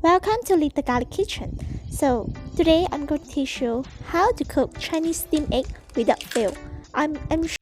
Welcome to Little Garlic Kitchen. So today I'm going to teach you how to cook Chinese steamed egg without fail. I'm sure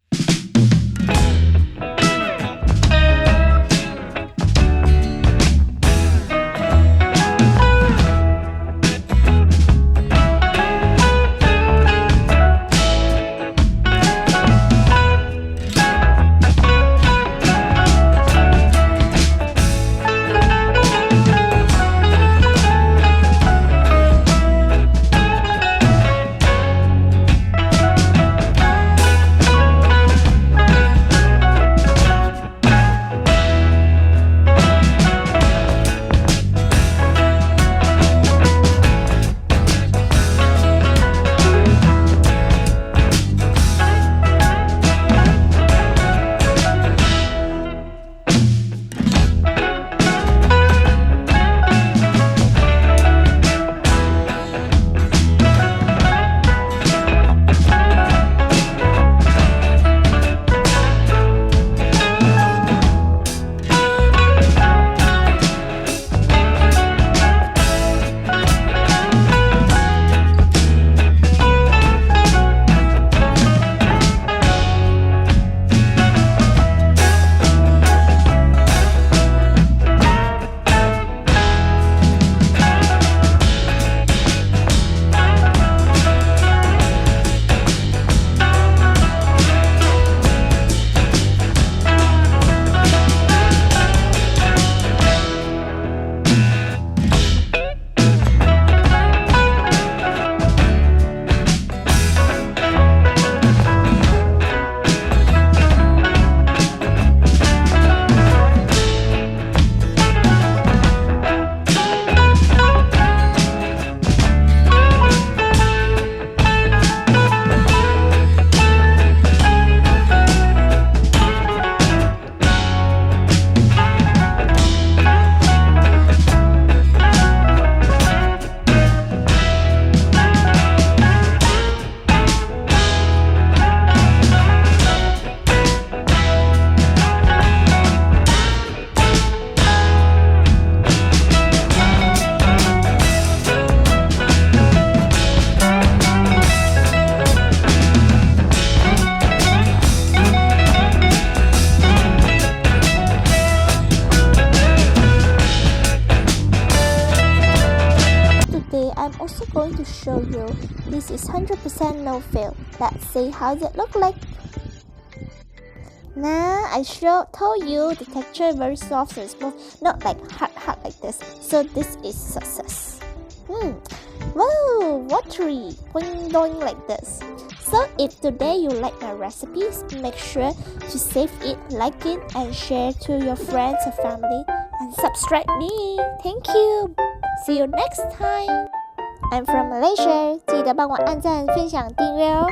I'm also going to show you this is 100% no fail. Let's see how it look like. Now I told you the texture very soft and smooth, not like hard like this. So this is success. Wow, watery, boing boing like this. So if today you like my recipes, make sure to save it, like it, and share to your friends and family, and subscribe me. Thank you. See you next time. I'm from Malaysia. 记得帮我按赞、分享、订阅哦。